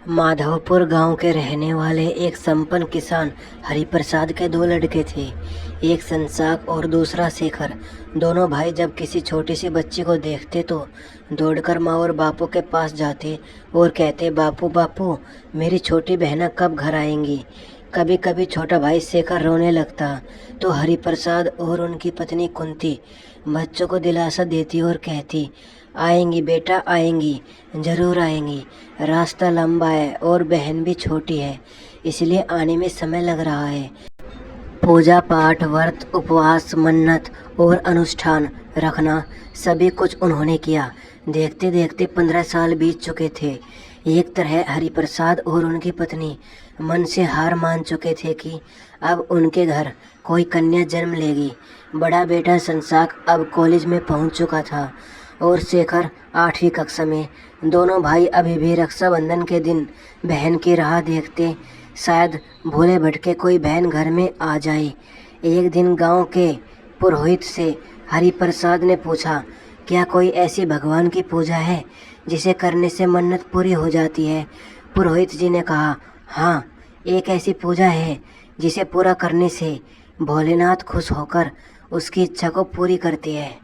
माधवपुर गांव के रहने वाले एक संपन्न किसान हरिप्रसाद के दो लड़के थे। एक संसाक और दूसरा शेखर। दोनों भाई जब किसी छोटी सी बच्ची को देखते तो दौड़कर माँ और बापू के पास जाते और कहते, बापू बापू, मेरी छोटी बहना कब घर आएंगी। कभी कभी छोटा भाई शेखर रोने लगता तो हरिप्रसाद और उनकी पत्नी कुंती बच्चों को दिलासा देती और कहती, आएंगी बेटा आएंगी, ज़रूर आएंगी। रास्ता लंबा है और बहन भी छोटी है, इसलिए आने में समय लग रहा है। पूजा पाठ, व्रत, उपवास, मन्नत और अनुष्ठान रखना सभी कुछ उन्होंने किया। देखते देखते 15 साल बीत चुके थे। एक तरह हरिप्रसाद और उनकी पत्नी मन से हार मान चुके थे कि अब उनके घर कोई कन्या जन्म लेगी। बड़ा बेटा संसाक अब कॉलेज में पहुंच चुका था और शेखर 8वीं कक्षा में। दोनों भाई अभी भी रक्षाबंधन के दिन बहन की राह देखते, शायद भूले भटके कोई बहन घर में आ जाए। एक दिन गांव के पुरोहित से हरिप्रसाद ने पूछा, क्या कोई ऐसी भगवान की पूजा है जिसे करने से मन्नत पूरी हो जाती है। पुरोहित जी ने कहा, हाँ, एक ऐसी पूजा है जिसे पूरा करने से भोलेनाथ खुश होकर उसकी इच्छा को पूरी करती है।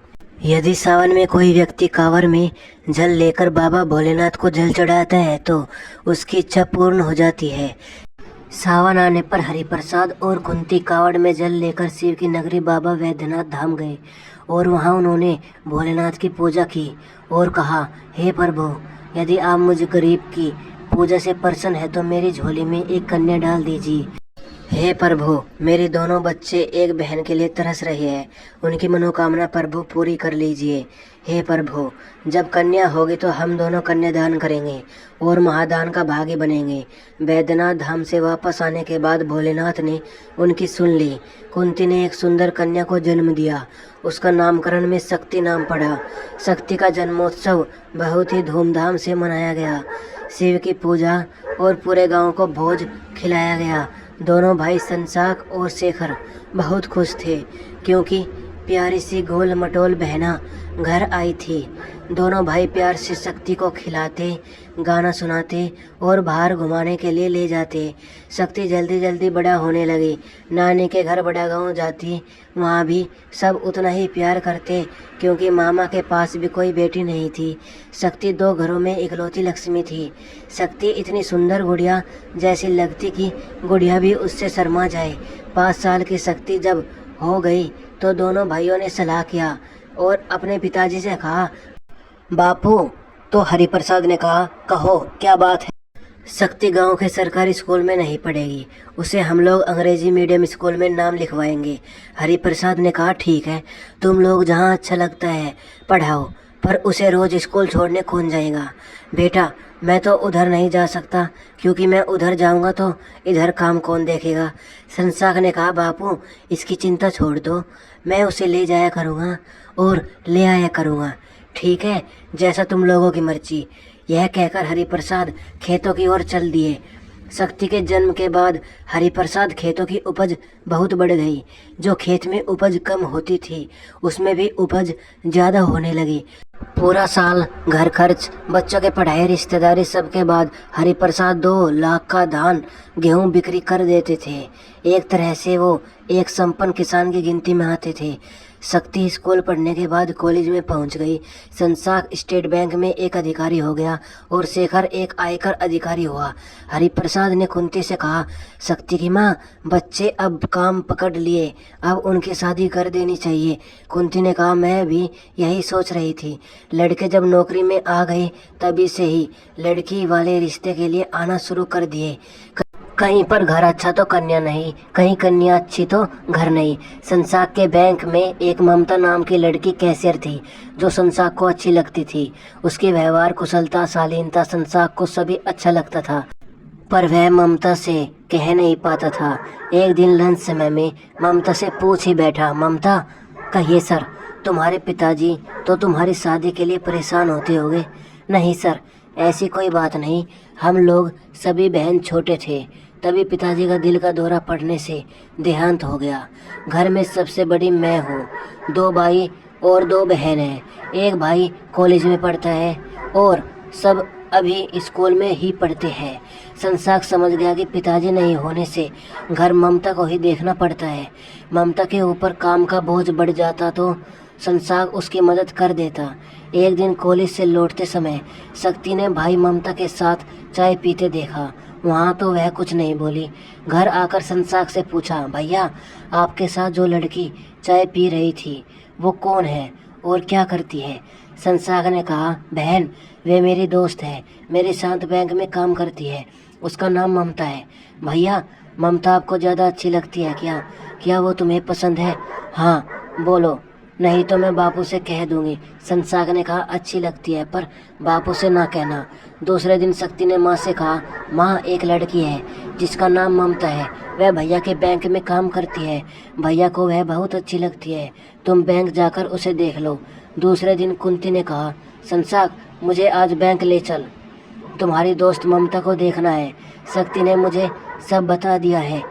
यदि सावन में कोई व्यक्ति कांवड़ में जल लेकर बाबा भोलेनाथ को जल चढ़ाता है तो उसकी इच्छा पूर्ण हो जाती है। सावन आने पर हरिप्रसाद और कुंती कांवड़ में जल लेकर शिव की नगरी बाबा वैद्यनाथ धाम गए और वहां उन्होंने भोलेनाथ की पूजा की और कहा, हे प्रभु, यदि आप मुझ गरीब की पूजा से प्रसन्न है तो मेरी झोली में एक कन्या डाल दीजिए। हे प्रभु, मेरे दोनों बच्चे एक बहन के लिए तरस रहे हैं, उनकी मनोकामना प्रभु पूरी कर लीजिए। हे प्रभु, जब कन्या होगी तो हम दोनों कन्यादान करेंगे और महादान का भागी बनेंगे। वैद्यनाथ धाम से वापस आने के बाद भोलेनाथ ने उनकी सुन ली। कुंती ने एक सुंदर कन्या को जन्म दिया। उसका नामकरण में शक्ति नाम पड़ा। शक्ति का जन्मोत्सव बहुत ही धूमधाम से मनाया गया। शिव की पूजा और पूरे गांव को भोज खिलाया गया। दोनों भाई संसाक और शेखर बहुत खुश थे क्योंकि प्यारी सी गोल मटोल बहना घर आई थी। दोनों भाई प्यार से शक्ति को खिलाते, गाना सुनाते और बाहर घुमाने के लिए ले जाते। शक्ति जल्दी जल्दी बड़ा होने लगी। नानी के घर बड़ा गांव जाती, वहाँ भी सब उतना ही प्यार करते क्योंकि मामा के पास भी कोई बेटी नहीं थी। शक्ति 2 घरों में इकलौती लक्ष्मी थी। शक्ति इतनी सुंदर गुड़िया जैसी लगती कि गुड़िया भी उससे शर्मा जाए। 5 साल की शक्ति जब हो गई तो दोनों भाइयों ने सलाह किया और अपने पिताजी से कहा, बापू। तो हरिप्रसाद ने कहा, कहो क्या बात है। शक्ति गांव के सरकारी स्कूल में नहीं पढ़ेगी, उसे हम लोग अंग्रेजी मीडियम स्कूल में नाम लिखवाएंगे। हरिप्रसाद ने कहा, ठीक है, तुम लोग जहां अच्छा लगता है पढ़ाओ, पर उसे रोज स्कूल छोड़ने कौन जाएगा। बेटा, मैं तो उधर नहीं जा सकता क्योंकि मैं उधर जाऊंगा तो इधर काम कौन देखेगा। संसाक ने कहा, बापू, इसकी चिंता छोड़ दो, मैं उसे ले जाया करूँगा और ले आया करूँगा। ठीक है, जैसा तुम लोगों की मर्जी। यह कहकर हरिप्रसाद खेतों की ओर चल दिए। शक्ति के जन्म के बाद हरिप्रसाद खेतों की उपज बहुत बढ़ गई। जो खेत में उपज कम होती थी उसमें भी उपज ज़्यादा होने लगी। पूरा साल घर खर्च, बच्चों के पढ़ाई, रिश्तेदारी, सबके बाद हरिप्रसाद 2 लाख का धान गेहूं बिक्री कर देते थे। एक तरह से वो एक संपन्न किसान की गिनती में आते थे। शक्ति स्कूल पढ़ने के बाद कॉलेज में पहुंच गई। संसाक स्टेट बैंक में एक अधिकारी हो गया और शेखर एक आयकर अधिकारी हुआ। हरिप्रसाद ने कुंती से कहा, शक्ति की माँ, बच्चे अब काम पकड़ लिए, अब उनकी शादी कर देनी चाहिए। कुंती ने कहा, मैं भी यही सोच रही थी। लड़के जब नौकरी में आ गए तभी से ही लड़की वाले रिश्ते के लिए आना शुरू कर दिए। कहीं पर घर अच्छा तो कन्या नहीं, कहीं कन्या अच्छी तो घर नहीं। संसाक के बैंक में एक ममता नाम की लड़की कैशियर थी जो संसाक को अच्छी लगती थी। उसके व्यवहार, कुशलता, शालीनता संसाक को सभी अच्छा लगता था, पर वह ममता से कह नहीं पाता था। एक दिन लंच समय में ममता से पूछ ही बैठा, ममता, कहिए सर, तुम्हारे पिताजी तो तुम्हारी शादी के लिए परेशान होते होंगे। नहीं सर, ऐसी कोई बात नहीं, हम लोग सभी बहन छोटे थे तभी पिताजी का दिल का दौरा पड़ने से देहांत हो गया। घर में सबसे बड़ी मैं हूँ। 2 भाई और 2 बहन हैं। एक भाई कॉलेज में पढ़ता है और सब अभी स्कूल में ही पढ़ते हैं। संसाक समझ गया कि पिताजी नहीं होने से घर ममता को ही देखना पड़ता है। ममता के ऊपर काम का बोझ बढ़ जाता तो संसाक उसकी मदद कर देता। एक दिन कॉलेज से लौटते समय शक्ति ने भाई ममता के साथ चाय पीते देखा। वहाँ तो वह कुछ नहीं बोली। घर आकर संसाक से पूछा, भैया आपके साथ जो लड़की चाय पी रही थी वो कौन है और क्या करती है? संसाक ने कहा, बहन वे मेरी दोस्त है, मेरे साथ बैंक में काम करती है, उसका नाम ममता है। भैया ममता आपको ज़्यादा अच्छी लगती है क्या? क्या वो तुम्हें पसंद है? हाँ बोलो, नहीं तो मैं बापू से कह दूंगी। संसाक ने कहा, अच्छी लगती है पर बापू से ना कहना। दूसरे दिन शक्ति ने माँ से कहा, माँ एक लड़की है जिसका नाम ममता है, वह भैया के बैंक में काम करती है, भैया को वह बहुत अच्छी लगती है, तुम बैंक जाकर उसे देख लो। दूसरे दिन कुंती ने कहा, संसाक मुझे आज बैंक ले चल, तुम्हारी दोस्त ममता को देखना है। शक्ति ने मुझे सब बता दिया है,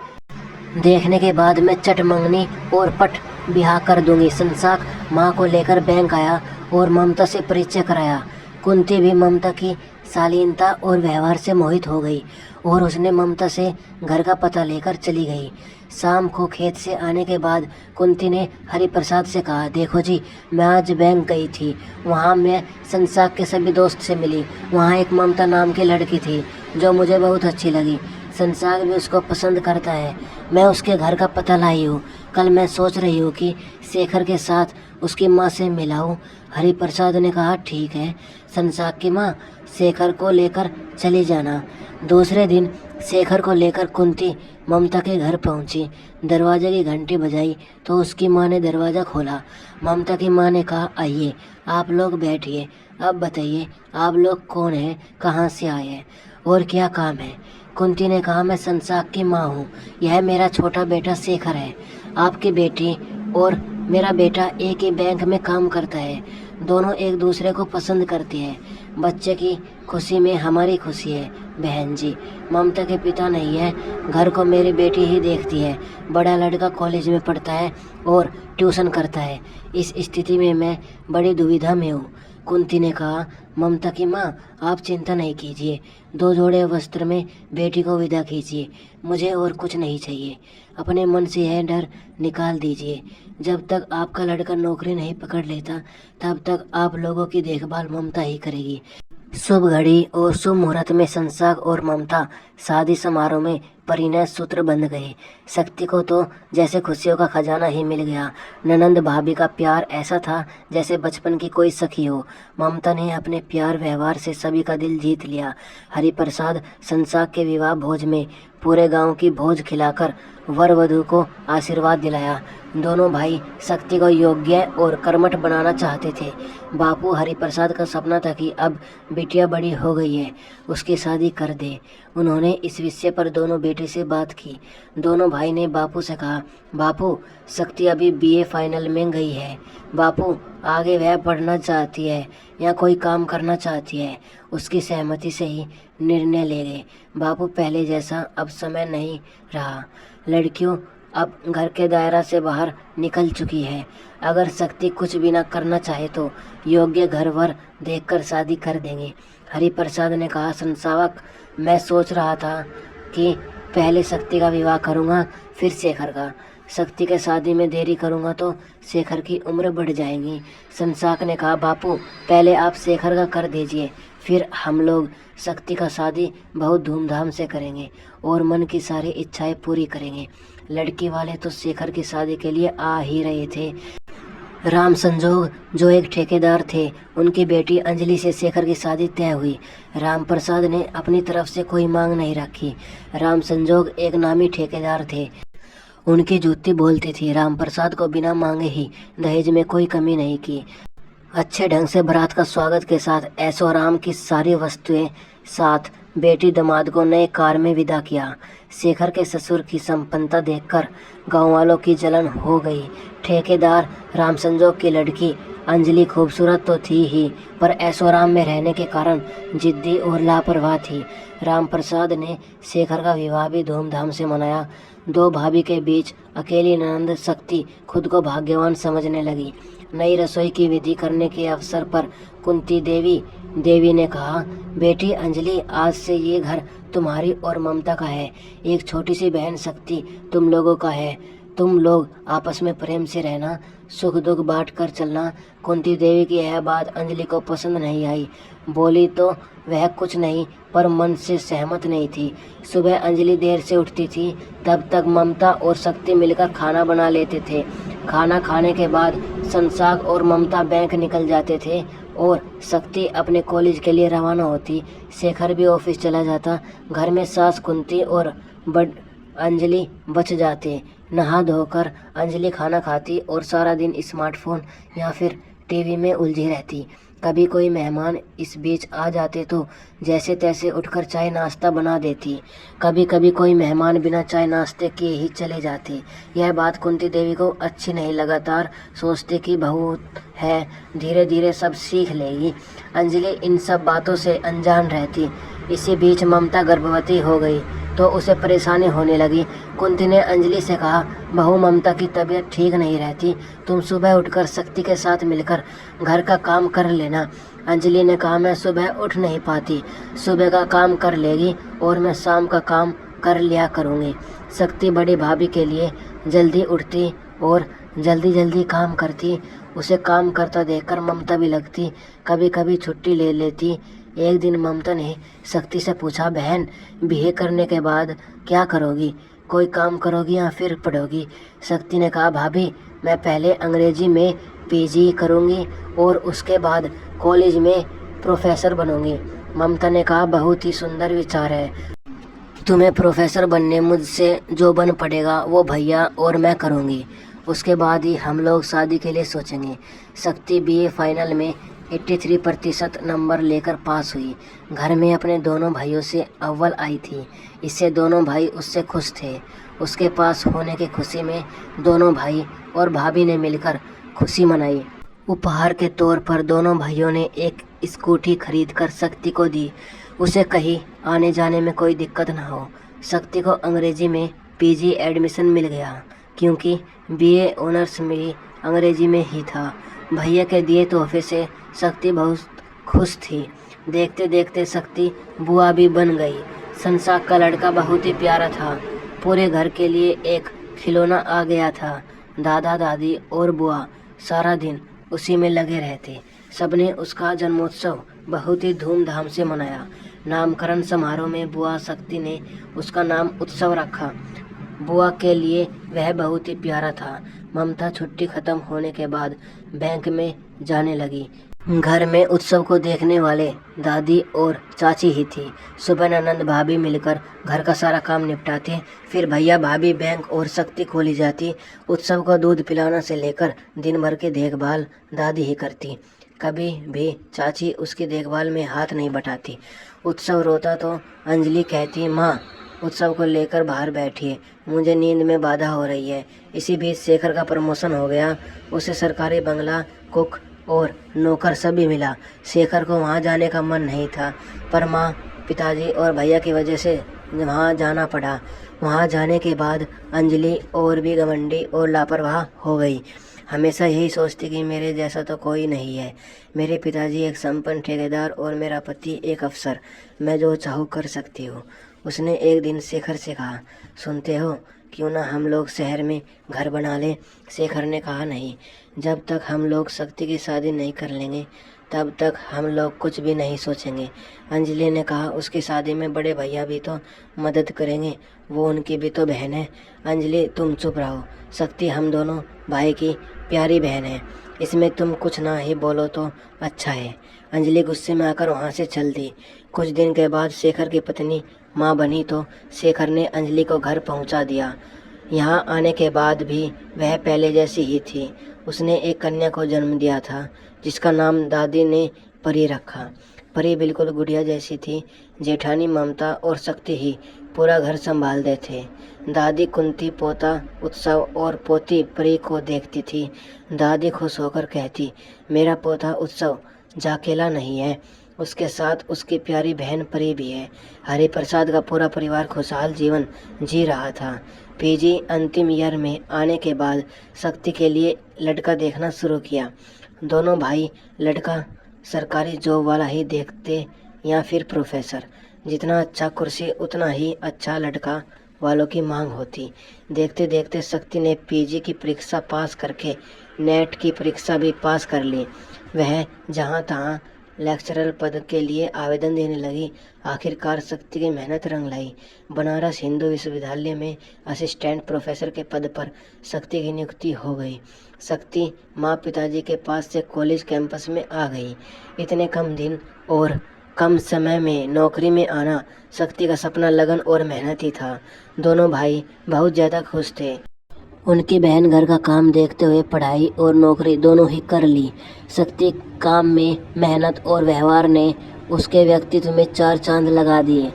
देखने के बाद मैं चट मंगनी और पट बिहा कर दूंगी। संसाक माँ को लेकर बैंक आया और ममता से परिचय कराया। कुंती भी ममता की शालीनता और व्यवहार से मोहित हो गई और उसने ममता से घर का पता लेकर चली गई। शाम को खेत से आने के बाद कुंती ने हरिप्रसाद से कहा, देखो जी मैं आज बैंक गई थी, वहाँ मैं संसाक के सभी दोस्त से मिली। वहाँ एक ममता नाम की लड़की थी जो मुझे बहुत अच्छी लगी। संसाक भी उसको पसंद करता है। मैं उसके घर का पता लाई हूँ। कल मैं सोच रही हूँ कि शेखर के साथ उसकी माँ से मिलाऊँ। हरिप्रसाद ने कहा, ठीक है, संसाक की माँ शेखर को लेकर चली जाना। दूसरे दिन शेखर को लेकर कुंती ममता के घर पहुंची। दरवाजे की घंटी बजाई तो उसकी माँ ने दरवाज़ा खोला। ममता की माँ ने कहा, आइए आप लोग बैठिए, अब बताइए आप लोग कौन हैं, कहाँ से आए हैं और क्या काम है? कुंती ने कहा, मैं संसाक की माँ हूँ, यह मेरा छोटा बेटा शेखर है। आपकी बेटी और मेरा बेटा एक ही बैंक में काम करता है, दोनों एक दूसरे को पसंद करते हैं। बच्चे की खुशी में हमारी खुशी है। बहन जी ममता के पिता नहीं है, घर को मेरी बेटी ही देखती है। बड़ा लड़का कॉलेज में पढ़ता है और ट्यूशन करता है। इस स्थिति में मैं बड़ी दुविधा में हूँ। कुंती ने कहा, ममता की माँ आप चिंता नहीं कीजिए, 2 जोड़े वस्त्र में बेटी को विदा कीजिए, मुझे और कुछ नहीं चाहिए। अपने मन से यह डर निकाल दीजिए। जब तक आपका लड़का नौकरी नहीं पकड़ लेता तब तक आप लोगों की देखभाल ममता ही करेगी। शुभ घड़ी और शुभ मुहूर्त में संसाक और ममता शादी समारोह में परिणय सूत्र बंध गए। शक्ति को तो जैसे खुशियों का खजाना ही मिल गया। ननंद भाभी का प्यार ऐसा था जैसे बचपन की कोई सखी हो। ममता ने अपने प्यार व्यवहार से सभी का दिल जीत लिया। हरिप्रसाद संसाक के विवाह भोज में पूरे गांव की भोज खिलाकर वर वधू को आशीर्वाद दिलाया। दोनों भाई शक्ति को योग्य और कर्मठ बनाना चाहते थे। बापू हरिप्रसाद का सपना था कि अब बिटिया बड़ी हो गई है, उसकी शादी कर दे। उन्होंने इस विषय पर दोनों बेटे से बात की। दोनों भाई ने बापू से कहा, बापू शक्ति अभी बीए फाइनल में गई है, बापू आगे वह पढ़ना चाहती है या कोई काम करना चाहती है, उसकी सहमति से ही निर्णय ले गए। बापू पहले जैसा अब समय नहीं रहा, लड़कियों अब घर के दायरा से बाहर निकल चुकी है। अगर शक्ति कुछ भी ना करना चाहे तो योग्य घर वर देखकर शादी कर देंगे। हरिप्रसाद ने कहा, संसावक मैं सोच रहा था कि पहले शक्ति का विवाह करूंगा फिर शेखर का। शक्ति के शादी में देरी करूंगा तो शेखर की उम्र बढ़ जाएगी। संसाक ने कहा, बापू पहले आप शेखर का कर दीजिए, फिर हम लोग शक्ति का शादी बहुत धूमधाम से करेंगे और मन की सारी इच्छाएं पूरी करेंगे। लड़की वाले तो शेखर की शादी के लिए आ ही रहे थे। राम संजोग जो एक ठेकेदार थे, उनकी बेटी अंजलि से शेखर की शादी तय हुई। राम प्रसाद ने अपनी तरफ से कोई मांग नहीं रखी। राम संजोग एक नामी ठेकेदार थे, उनकी जूती बोलती थी। राम प्रसाद को बिना मांगे ही दहेज में कोई कमी नहीं की। अच्छे ढंग से बारात का स्वागत के साथ ऐशो आराम की सारी वस्तुएं साथ बेटी दामाद को नए कार में विदा किया। शेखर के ससुर की संपन्नता देखकर गांव वालों की जलन हो गई। ठेकेदार राम संजोग की लड़की अंजलि खूबसूरत तो थी ही, पर ऐशोआराम में रहने के कारण जिद्दी और लापरवाह थी। राम प्रसाद ने शेखर का विवाह भी धूमधाम से मनाया। 2 भाभी के बीच अकेली ननंद शक्ति खुद को भाग्यवान समझने लगी। नई रसोई की विधि करने के अवसर पर कुंती देवी देवी ने कहा, बेटी अंजलि, आज से ये घर तुम्हारी और ममता का है। एक छोटी सी बहन शक्ति तुम लोगों का है। तुम लोग आपस में प्रेम से रहना, सुख दुख बांट कर चलना। कुंती देवी की यह बात अंजलि को पसंद नहीं आई। बोली तो वह कुछ नहीं, पर मन से सहमत नहीं थी। सुबह अंजलि देर से उठती थी, तब तक ममता और शक्ति मिलकर खाना बना लेते थे। खाना खाने के बाद संसाक और ममता बैंक निकल जाते थे और शक्ति अपने कॉलेज के लिए रवाना होती। शेखर भी ऑफिस चला जाता। घर में सास कुंती और बड़ अंजलि बच जाते। नहा धोकर अंजलि खाना खाती और सारा दिन स्मार्टफोन या फिर टीवी में उलझी रहती। कभी कोई मेहमान इस बीच आ जाते तो जैसे तैसे उठकर चाय नाश्ता बना देती। कभी कभी कोई मेहमान बिना चाय नाश्ते किए ही चले जाते। यह बात कुंती देवी को अच्छी नहीं। लगातार सोचती कि बहू है, धीरे धीरे सब सीख लेगी। अंजलि इन सब बातों से अनजान रहती। इसी बीच ममता गर्भवती हो गई तो उसे परेशानी होने लगी। कुंती ने अंजलि से कहा, बहू ममता की तबीयत ठीक नहीं रहती, तुम सुबह उठकर शक्ति के साथ मिलकर घर का काम कर लेना। अंजलि ने कहा, मैं सुबह उठ नहीं पाती, सुबह का काम कर लेगी और मैं शाम का काम कर लिया करूँगी। शक्ति बड़ी भाभी के लिए जल्दी उठती और जल्दी जल्दी काम करती। उसे काम करता देखकर ममता भी लगती, कभी कभी छुट्टी ले लेती। एक दिन ममता ने शक्ति से पूछा, बहन, बीए करने के बाद क्या करोगी? कोई काम करोगी या फिर पढ़ोगी? शक्ति ने कहा, भाभी, मैं पहले अंग्रेजी में पीजी करूँगी और उसके बाद कॉलेज में प्रोफेसर बनूँगी। ममता ने कहा, बहुत ही सुंदर विचार है। तुम्हें प्रोफेसर बनने मुझसे जो बन पड़ेगा वो भैया और मैं करूँगी। उसके बाद ही हम लोग शादी के लिए सोचेंगे। शक्ति बीए फाइनल में 83% नंबर लेकर पास हुई। घर में अपने दोनों भाइयों से अव्वल आई थी। इससे दोनों भाई उससे खुश थे। उसके पास होने की खुशी में दोनों भाई और भाभी ने मिलकर खुशी मनाई। उपहार के तौर पर दोनों भाइयों ने एक स्कूटी खरीदकर शक्ति को दी। उसे कहीं आने जाने में कोई दिक्कत न हो। शक्ति को अंग्रेजी में पीजी एडमिशन मिल गया, क्योंकि बीए ऑनर्स भी अंग्रेजी में ही था। भैया के दिए तोहफे से शक्ति बहुत खुश थी। देखते देखते शक्ति बुआ भी बन गई। संसाक का लड़का बहुत ही प्यारा था। पूरे घर के लिए एक खिलौना आ गया था। दादा दादी और बुआ सारा दिन उसी में लगे रहते। सबने उसका जन्मोत्सव बहुत ही धूमधाम से मनाया। नामकरण समारोह में बुआ शक्ति ने उसका नाम उत्सव रखा। बुआ के लिए वह बहुत ही प्यारा था। ममता छुट्टी खत्म होने के बाद बैंक में जाने लगी। घर में उत्सव को देखने वाले दादी और चाची ही थी। सुबह ननंद भाभी मिलकर घर का सारा काम निपटाते, फिर भैया भाभी बैंक और शक्ति खोली जाती। उत्सव को दूध पिलाना से लेकर दिन भर की देखभाल दादी ही करती। कभी भी चाची उसकी देखभाल में हाथ नहीं बटाती। उत्सव रोता तो अंजलि कहती, माँ, उत्सव को लेकर बाहर बैठिए, मुझे नींद में बाधा हो रही है। इसी बीच शेखर का प्रमोशन हो गया। उसे सरकारी बंगला, कुक और नौकर सभी मिला। शेखर को वहाँ जाने का मन नहीं था, पर माँ, पिताजी और भैया की वजह से वहाँ जाना पड़ा। वहाँ जाने के बाद अंजलि और भी घमंडी और लापरवाह हो गई। हमेशा यही सोचती कि मेरे जैसा तो कोई नहीं है। मेरे पिताजी एक संपन्न ठेकेदार और मेरा पति एक अफसर। मैं जो चाहूँ कर सकती हूँ। उसने एक दिन शेखर से कहा, सुनते हो, क्यों ना हम लोग शहर में घर बना लें? शेखर ने कहा, नहीं, जब तक हम लोग शक्ति की शादी नहीं कर लेंगे तब तक हम लोग कुछ भी नहीं सोचेंगे। अंजलि ने कहा, उसकी शादी में बड़े भैया भी तो मदद करेंगे, वो उनकी भी तो बहन है। अंजलि, तुम चुप रहो। शक्ति हम दोनों भाई की प्यारी बहन है, इसमें तुम कुछ ना ही बोलो तो अच्छा है। अंजलि गुस्से में आकर वहाँ से चल दी। कुछ दिन के बाद शेखर की पत्नी माँ बनी तो शेखर ने अंजलि को घर पहुँचा दिया। यहाँ आने के बाद भी वह पहले जैसी ही थी। उसने एक कन्या को जन्म दिया था, जिसका नाम दादी ने परी रखा। परी बिल्कुल गुड़िया जैसी थी। जेठानी ममता और शक्ति ही पूरा घर संभालते थे। दादी कुंती पोता उत्सव और पोती परी को देखती थी। दादी खुश होकर कहती, मेरा पोता उत्सव जाकेला नहीं है, उसके साथ उसकी प्यारी बहन परी भी है। हरिप्रसाद का पूरा परिवार खुशहाल जीवन जी रहा था। पीजी अंतिम ईयर में आने के बाद शक्ति के लिए लड़का देखना शुरू किया। दोनों भाई लड़का सरकारी जॉब वाला ही देखते या फिर प्रोफेसर। जितना अच्छा कुर्सी उतना ही अच्छा लड़का वालों की मांग होती। देखते देखते शक्ति ने पीजी की परीक्षा पास करके नेट की परीक्षा भी पास कर ली। वह जहाँ तहाँ लेक्चरर पद के लिए आवेदन देने लगी। आखिरकार शक्ति की मेहनत रंग लाई। बनारस हिंदू विश्वविद्यालय में असिस्टेंट प्रोफेसर के पद पर शक्ति की नियुक्ति हो गई। शक्ति माँ पिताजी के पास से कॉलेज कैंपस में आ गई। इतने कम दिन और कम समय में नौकरी में आना शक्ति का सपना लगन और मेहनत ही था। दोनों भाई बहुत ज़्यादा खुश थे। उनकी बहन घर का काम देखते हुए पढ़ाई और नौकरी दोनों ही कर ली। शक्ति काम में मेहनत और व्यवहार ने उसके व्यक्तित्व में चार चांद लगा दिए।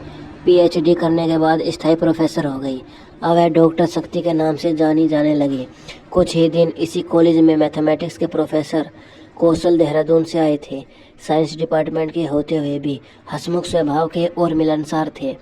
पीएचडी करने के बाद स्थायी प्रोफेसर हो गई। अब वह डॉक्टर शक्ति के नाम से जानी जाने लगी। कुछ ही दिन इसी कॉलेज में मैथमेटिक्स के प्रोफेसर कौशल देहरादून से आए थे। साइंस डिपार्टमेंट के होते हुए भी हंसमुख स्वभाव के और मिलनसार थे।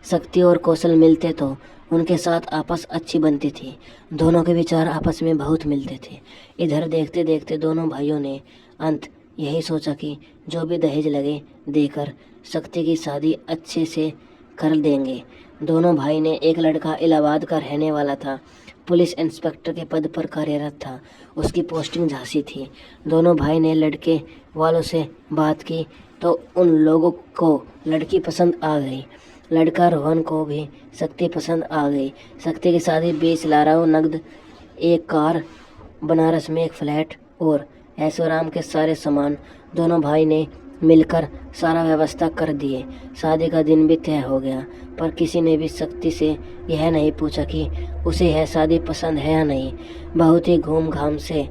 शक्ति और कौशल मिलते तो उनके साथ आपस अच्छी बनती थी। दोनों के विचार आपस में बहुत मिलते थे। इधर देखते देखते दोनों भाइयों ने अंत यही सोचा कि जो भी दहेज लगे देकर शक्ति की शादी अच्छे से कर देंगे। दोनों भाई ने एक लड़का इलाहाबाद का रहने वाला था, पुलिस इंस्पेक्टर के पद पर कार्यरत था। उसकी पोस्टिंग झांसी थी। दोनों भाई ने लड़के वालों से बात की तो उन लोगों को लड़की पसंद आ गई। लड़का रोहन को भी शक्ति पसंद आ गई। शक्ति की शादी 20 लाख नगद, एक कार, बनारस में एक फ्लैट और ऐशोआराम के सारे सामान दोनों भाई ने मिलकर सारा व्यवस्था कर दिए। शादी का दिन भी तय हो गया, पर किसी ने भी शक्ति से यह नहीं पूछा कि उसे यह शादी पसंद है या नहीं। बहुत ही घूम घाम से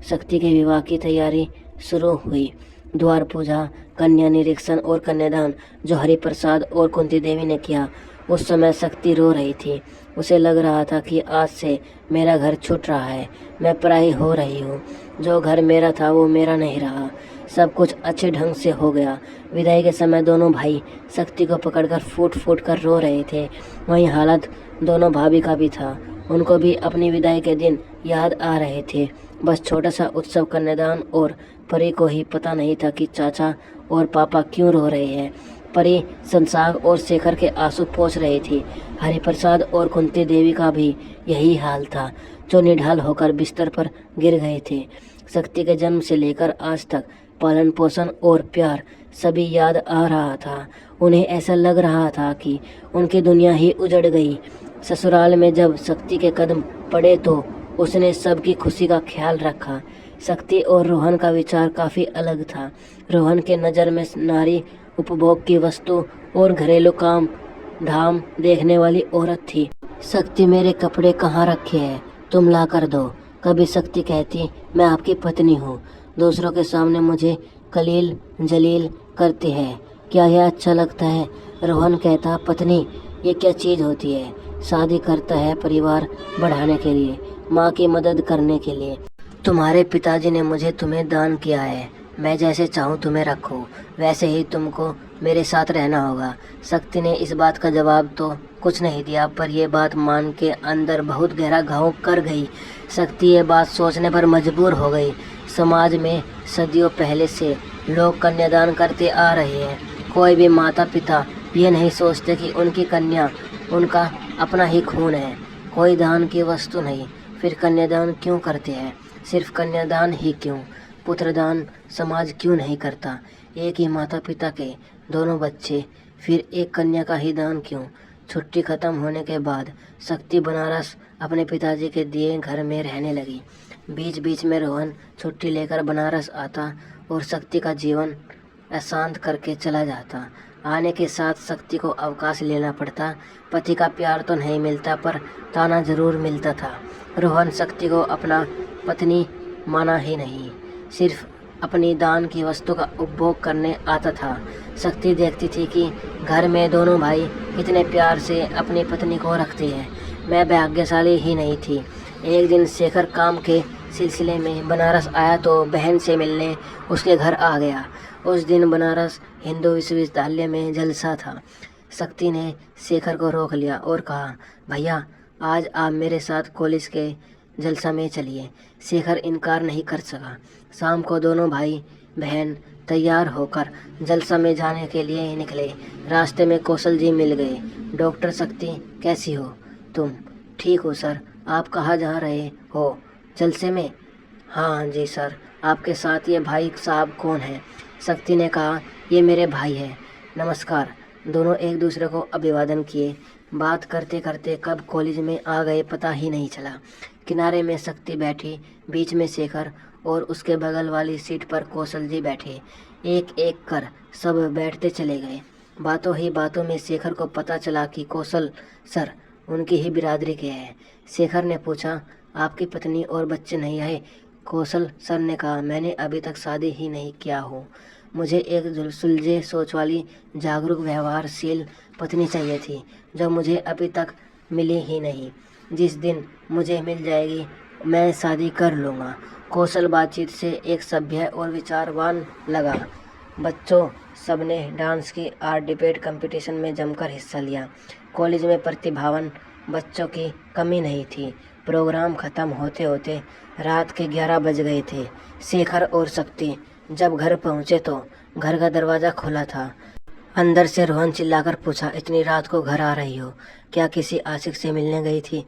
शक्ति के विवाह की तैयारी शुरू हुई। द्वार पूजा, कन्या निरीक्षण और कन्यादान जो हरिप्रसाद और कुंती देवी ने किया। उस समय शक्ति रो रही थी। उसे लग रहा था कि आज से मेरा घर छूट रहा है, मैं पराई हो रही हूँ। जो घर मेरा था वो मेरा नहीं रहा। सब कुछ अच्छे ढंग से हो गया। विदाई के समय दोनों भाई शक्ति को पकड़कर फूट फूट कर रो रहे थे। वहीं हालत दोनों भाभी का भी था। उनको भी अपनी विदाई के दिन याद आ रहे थे। बस छोटा सा उत्सव कन्यादान और परी को ही पता नहीं था कि चाचा और पापा क्यों रो रहे हैं। परी संसाग और शेखर के आंसू पोंछ रही थी। हरिप्रसाद और कुंती देवी का भी यही हाल था, जो निढाल होकर बिस्तर पर गिर गए थे। शक्ति के जन्म से लेकर आज तक पालन पोषण और प्यार सभी याद आ रहा था। उन्हें ऐसा लग रहा था कि उनकी दुनिया ही उजड़ गई। ससुराल में जब शक्ति के कदम पड़े तो उसने सबकी खुशी का ख्याल रखा। शक्ति और रोहन का विचार काफ़ी अलग था। रोहन के नज़र में नारी उपभोग की वस्तु और घरेलू काम धाम देखने वाली औरत थी। शक्ति, मेरे कपड़े कहाँ रखे हैं, तुम ला कर दो। कभी शक्ति कहती, मैं आपकी पत्नी हूँ, दूसरों के सामने मुझे कलील जलील करती है, क्या यह अच्छा लगता है? रोहन कहता, पत्नी ये क्या चीज़ होती है? शादी करता है परिवार बढ़ाने के लिए, माँ की मदद करने के लिए। तुम्हारे पिताजी ने मुझे तुम्हें दान किया है। मैं जैसे चाहूँ तुम्हें रखो, वैसे ही तुमको मेरे साथ रहना होगा। शक्ति ने इस बात का जवाब तो कुछ नहीं दिया, पर यह बात मान के अंदर बहुत गहरा घाव कर गई। शक्ति ये बात सोचने पर मजबूर हो गई। समाज में सदियों पहले से लोग कन्यादान करते आ रहे हैं। कोई भी माता पिता ये नहीं सोचते कि उनकी कन्या उनका अपना ही खून है, कोई दान की वस्तु नहीं। फिर कन्यादान क्यों करते हैं? सिर्फ कन्यादान ही क्यों, पुत्रदान समाज क्यों नहीं करता? एक ही माता पिता के दोनों बच्चे, फिर एक कन्या का ही दान क्यों? छुट्टी खत्म होने के बाद शक्ति बनारस अपने पिताजी के दिए घर में रहने लगी। बीच बीच में रोहन छुट्टी लेकर बनारस आता और शक्ति का जीवन अशांत करके चला जाता। आने के साथ शक्ति को अवकाश लेना पड़ता। पति का प्यार तो नहीं मिलता, पर ताना जरूर मिलता था। रोहन शक्ति को अपना पत्नी माना ही नहीं, सिर्फ अपनी दान की वस्तु का उपभोग करने आता था। शक्ति देखती थी कि घर में दोनों भाई कितने प्यार से अपनी पत्नी को रखते हैं। मैं भाग्यशाली ही नहीं थी। एक दिन शेखर काम के सिलसिले में बनारस आया तो बहन से मिलने उसके घर आ गया। उस दिन बनारस हिंदू विश्वविद्यालय में जलसा था। शक्ति ने शेखर को रोक लिया और कहा, भैया आज आप मेरे साथ कॉलेज के जलसा में चलिए। शेखर इनकार नहीं कर सका। शाम को दोनों भाई बहन तैयार होकर जलसा में जाने के लिए ही निकले। रास्ते में कौशल जी मिल गए। डॉक्टर शक्ति, कैसी हो तुम? ठीक हो सर। आप कहाँ जा रहे हो? जलसे में? हाँ जी सर। आपके साथ ये भाई साहब कौन है? शक्ति ने कहा, ये मेरे भाई है। नमस्कार। दोनों एक दूसरे को अभिवादन किए। बात करते करते कब कॉलेज में आ गए पता ही नहीं चला। किनारे में शक्ति बैठी, बीच में शेखर और उसके बगल वाली सीट पर कौशल जी बैठे। एक एक कर सब बैठते चले गए। बातों ही बातों में शेखर को पता चला कि कौशल सर उनकी ही बिरादरी के हैं। शेखर ने पूछा, आपकी पत्नी और बच्चे नहीं आए? कौशल सर ने कहा, मैंने अभी तक शादी ही नहीं किया हूँ। मुझे एक सुलझे सोच वाली, जागरूक, व्यवहारशील पत्नी चाहिए थी, जो मुझे अभी तक मिली ही नहीं। जिस दिन मुझे मिल जाएगी मैं शादी कर लूँगा। कौशल बातचीत से एक सभ्य और विचारवान लगा। बच्चों सबने डांस की आर्ट डिबेट कंपटीशन में जमकर हिस्सा लिया। कॉलेज में प्रतिभावान बच्चों की कमी नहीं थी। प्रोग्राम खत्म होते होते रात के 11 बज गए थे। शेखर और शक्ति जब घर पहुंचे तो घर का दरवाज़ा खुला था। अंदर से रोहन चिल्लाकर पूछा, इतनी रात को घर आ रही हो? क्या किसी आशिक से मिलने गई थी?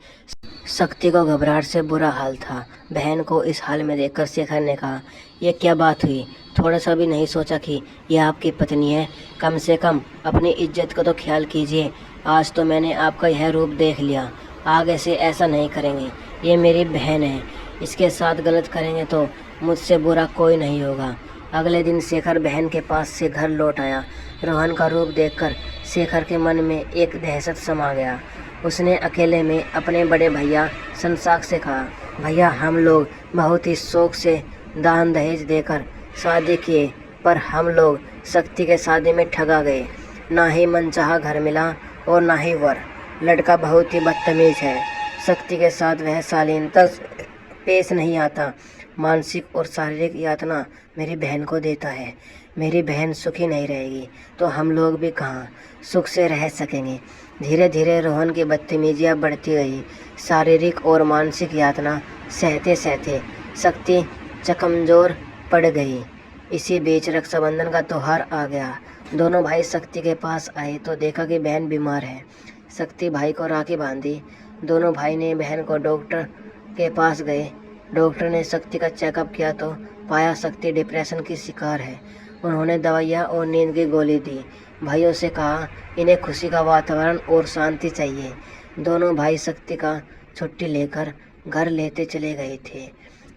शक्ति को घबराहट से बुरा हाल था। बहन को इस हाल में देखकर शेखर ने कहा, यह क्या बात हुई? थोड़ा सा भी नहीं सोचा कि यह आपकी पत्नी है? कम से कम अपनी इज्जत को तो ख्याल कीजिए। आज तो मैंने आपका यह रूप देख लिया, आगे से ऐसा नहीं करेंगे। ये मेरी बहन है, इसके साथ गलत करेंगे तो मुझसे बुरा कोई नहीं होगा। अगले दिन शेखर बहन के पास से घर लौट आया। रोहन का रूप देखकर शेखर के मन में एक दहशत समा गया। उसने अकेले में अपने बड़े भैया संसाक से कहा, भैया हम लोग बहुत ही शौक से दान दहेज देकर शादी किए, पर हम लोग शक्ति के शादी में ठगा गए। ना ही मनचाहा घर मिला और ना ही वर। लड़का बहुत ही बदतमीज है। शक्ति के साथ वह शालीनता पेश नहीं आता। मानसिक और शारीरिक यातना मेरी बहन को देता है। मेरी बहन सुखी नहीं रहेगी तो हम लोग भी कहाँ सुख से रह सकेंगे। धीरे धीरे रोहन की बदतमीजियाँ बढ़ती गई। शारीरिक और मानसिक यातना सहते सहते शक्ति चकमजोर पड़ गई। इसी बीच रक्षाबंधन का त्यौहार आ गया। दोनों भाई शक्ति के पास आए तो देखा कि बहन बीमार है। शक्ति भाई को राखी बांधी। दोनों भाई ने बहन को डॉक्टर के पास गए। डॉक्टर ने शक्ति का चेकअप किया तो पाया शक्ति डिप्रेशन की शिकार है। उन्होंने दवाइयाँ और नींद की गोली दी। भाइयों से कहा, इन्हें खुशी का वातावरण और शांति चाहिए। दोनों भाई शक्ति का छुट्टी लेकर घर लेते चले गए थे।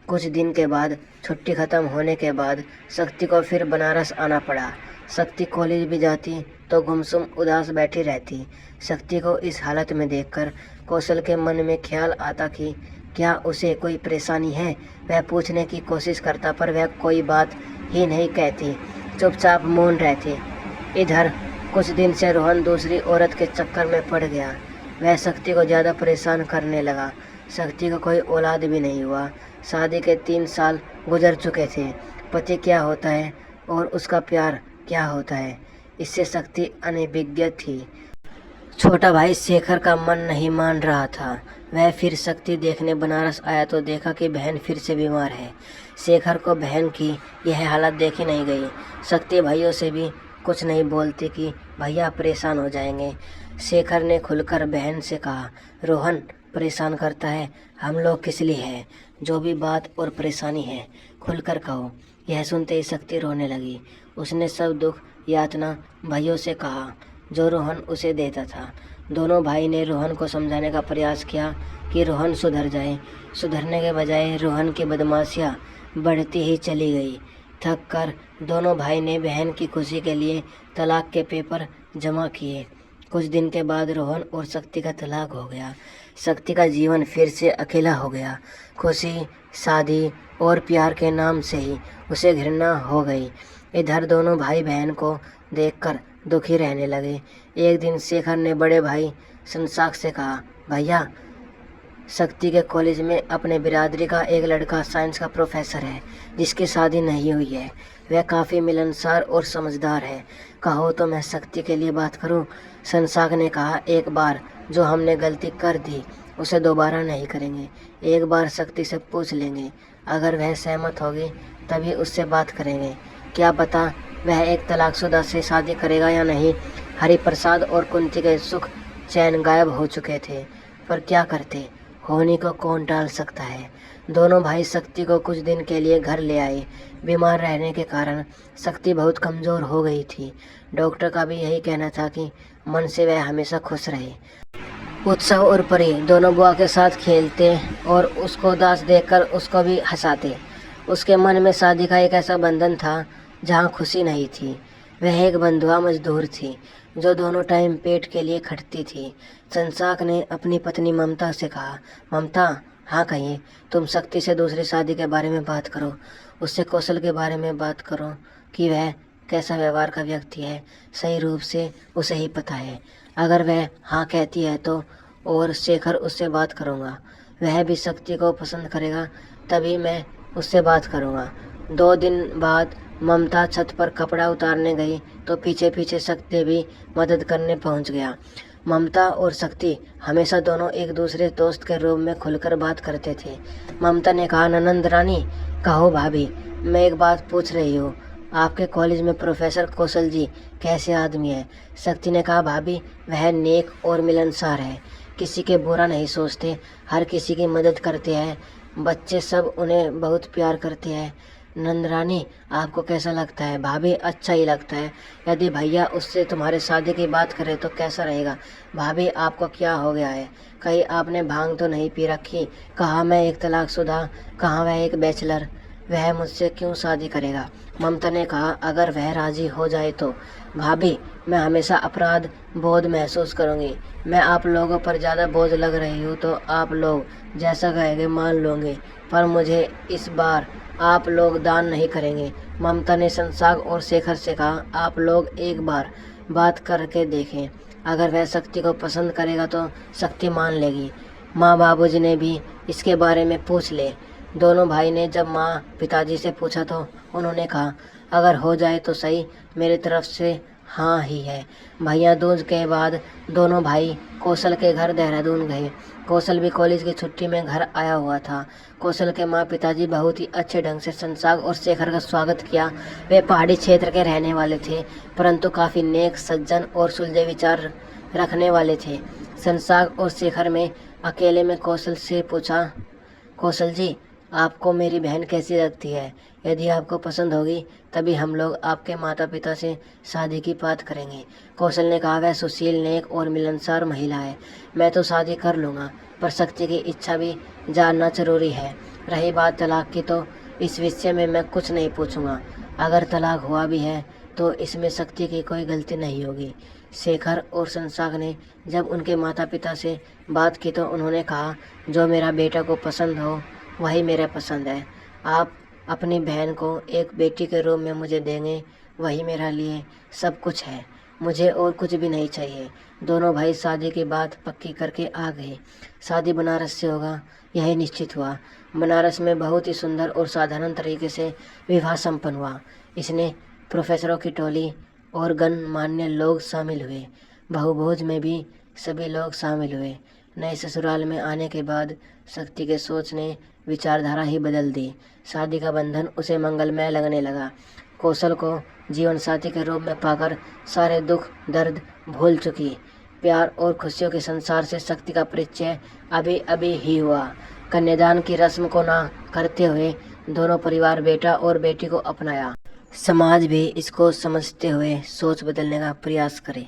कुछ दिन के बाद छुट्टी ख़त्म होने के बाद शक्ति को फिर बनारस आना पड़ा। शक्ति कॉलेज भी जाती तो गुमसुम उदास बैठी रहती। शक्ति को इस हालत में देखकर कौशल के मन में ख्याल आता कि क्या उसे कोई परेशानी है। वह पूछने की कोशिश करता पर वह कोई बात ही नहीं कहती, चुपचाप मौन रहती। इधर कुछ दिन से रोहन दूसरी औरत के चक्कर में पड़ गया। वह शक्ति को ज़्यादा परेशान करने लगा। शक्ति को कोई औलाद भी नहीं हुआ। शादी के 3 साल गुजर चुके थे। पति क्या होता है और उसका प्यार क्या होता है, इससे शक्ति अनभिज्ञ थी। छोटा भाई शेखर का मन नहीं मान रहा था। वह फिर शक्ति देखने बनारस आया तो देखा कि बहन फिर से बीमार है। शेखर को बहन की यह हालत देखी नहीं गई। शक्ति भाइयों से भी कुछ नहीं बोलती कि भैया परेशान हो जाएंगे। शेखर ने खुलकर बहन से कहा, रोहन परेशान करता है, हम लोग किस लिए हैं? जो भी बात और परेशानी है खुलकर कहो। यह सुनते ही शक्ति रोने लगी। उसने सब दुख यातना भाइयों से कहा जो रोहन उसे देता था। दोनों भाई ने रोहन को समझाने का प्रयास किया कि रोहन सुधर जाए। सुधरने के बजाय रोहन की बदमाशियाँ बढ़ती ही चली गई। थक कर दोनों भाई ने बहन की खुशी के लिए तलाक के पेपर जमा किए। कुछ दिन के बाद रोहन और शक्ति का तलाक हो गया। शक्ति का जीवन फिर से अकेला हो गया। खुशी, शादी और प्यार के नाम से ही उसे घृणा हो गई। इधर दोनों भाई बहन को देखकर दुखी रहने लगे। एक दिन शेखर ने बड़े भाई संसाक से कहा, भैया शक्ति के कॉलेज में अपने बिरादरी का एक लड़का साइंस का प्रोफेसर है जिसकी शादी नहीं हुई है। वह काफ़ी मिलनसार और समझदार है। कहो तो मैं शक्ति के लिए बात करूं? संसाक ने कहा, एक बार जो हमने गलती कर दी उसे दोबारा नहीं करेंगे। एक बार शक्ति से पूछ लेंगे, अगर वह सहमत होगी तभी उससे बात करेंगे। क्या पता वह एक तलाकशुदा से शादी करेगा या नहीं। हरिप्रसाद और कुंती के सुख चैन गायब हो चुके थे, पर क्या करते, होने को कौन टाल सकता है। दोनों भाई शक्ति को कुछ दिन के लिए घर ले आए। बीमार रहने के कारण शक्ति बहुत कमज़ोर हो गई थी। डॉक्टर का भी यही कहना था कि मन से वह हमेशा खुश रहे। उत्सव और परी दोनों बुआ के साथ खेलते और उसको उदास देखकर उसको भी हंसाते। उसके मन में शादी का एक ऐसा बंधन था जहाँ खुशी नहीं थी। वह एक बंधुआ मजदूर थी जो दोनों टाइम पेट के लिए खटती थी। संसाक ने अपनी पत्नी ममता से कहा, ममता, हाँ कहिए, तुम शक्ति से दूसरी शादी के बारे में बात करो। उससे कौशल के बारे में बात करो कि वह कैसा व्यवहार का व्यक्ति है। सही रूप से उसे ही पता है। अगर वह हाँ कहती है तो और शेखर उससे बात करूँगा। वह भी शक्ति को पसंद करेगा, तभी मैं उससे बात करूँगा। 2 दिन बाद ममता छत पर कपड़ा उतारने गई तो पीछे पीछे शक्ति भी मदद करने पहुँच गया। ममता और शक्ति हमेशा दोनों एक दूसरे दोस्त के रूप में खुलकर बात करते थे। ममता ने कहा, ननंद रानी, कहो भाभी, मैं एक बात पूछ रही हूँ, आपके कॉलेज में प्रोफेसर कौशल जी कैसे आदमी है। शक्ति ने कहा, भाभी, वह नेक और मिलनसार है, किसी के बुरा नहीं सोचते, हर किसी की मदद करते हैं, बच्चे सब उन्हें बहुत प्यार करते हैं। नंदरानी, आपको कैसा लगता है। भाभी, अच्छा ही लगता है। यदि भैया उससे तुम्हारे शादी की बात करें तो कैसा रहेगा। भाभी, आपको क्या हो गया है, कहीं आपने भांग तो नहीं पी रखी। कहाँ मैं एक तलाकशुदा, कहाँ वह एक बैचलर, वह मुझसे क्यों शादी करेगा। ममता ने कहा, अगर वह राजी हो जाए तो। भाभी, मैं हमेशा अपराध बोध महसूस करूंगी। मैं आप लोगों पर ज़्यादा बोझ लग रही हूँ तो आप लोग जैसा कहेंगे मान लूँगी, पर मुझे इस बार आप लोग दान नहीं करेंगे। ममता ने संसाग और शेखर से कहा, आप लोग एक बार बात करके देखें, अगर वह शक्ति को पसंद करेगा तो शक्ति मान लेगी। माँ बाबूजी ने भी इसके बारे में पूछ ले। दोनों भाई ने जब माँ पिताजी से पूछा तो उन्होंने कहा, अगर हो जाए तो सही, मेरी तरफ से हाँ ही है। भैया दूज के बाद दोनों भाई कौशल के घर देहरादून गए। कौशल भी कॉलेज की छुट्टी में घर आया हुआ था। कौशल के माँ पिताजी बहुत ही अच्छे ढंग से संसाग और शेखर का स्वागत किया। वे पहाड़ी क्षेत्र के रहने वाले थे, परंतु काफ़ी नेक, सज्जन और सुलझे विचार रखने वाले थे। संसाग और शेखर में अकेले में कौशल से पूछा, कौशल जी, आपको मेरी बहन कैसी लगती है। यदि आपको पसंद होगी तभी हम लोग आपके माता पिता से शादी की बात करेंगे। कौशल ने कहा, वह सुशील, नेक और मिलनसार महिला है, मैं तो शादी कर लूँगा, पर शक्ति की इच्छा भी जानना जरूरी है। रही बात तलाक की तो इस विषय में मैं कुछ नहीं पूछूंगा। अगर तलाक हुआ भी है तो इसमें शक्ति की कोई गलती नहीं होगी। शेखर और संसाग ने जब उनके माता पिता से बात की तो उन्होंने कहा, जो मेरा बेटा को पसंद हो वही मेरा पसंद है। आप अपनी बहन को एक बेटी के रूप में मुझे देंगे, वही मेरा लिए सब कुछ है, मुझे और कुछ भी नहीं चाहिए। दोनों भाई शादी की बात पक्की करके आ गए। शादी बनारस से होगा, यही निश्चित हुआ। बनारस में बहुत ही सुंदर और साधारण तरीके से विवाह संपन्न हुआ। इसने प्रोफेसरों की टोली और गणमान्य लोग शामिल हुए। बहुभोज में भी सभी लोग शामिल हुए। नए ससुराल में आने के बाद शक्ति के सोच ने विचारधारा ही बदल दी। शादी का बंधन उसे मंगलमय लगने लगा। कौशल को जीवन साथी के रूप में पाकर सारे दुख दर्द भूल चुकी। प्यार और खुशियों के संसार से शक्ति का परिचय अभी अभी ही हुआ। कन्यादान की रस्म को ना करते हुए दोनों परिवार बेटा और बेटी को अपनाया। समाज भी इसको समझते हुए सोच बदलने का प्रयास करे।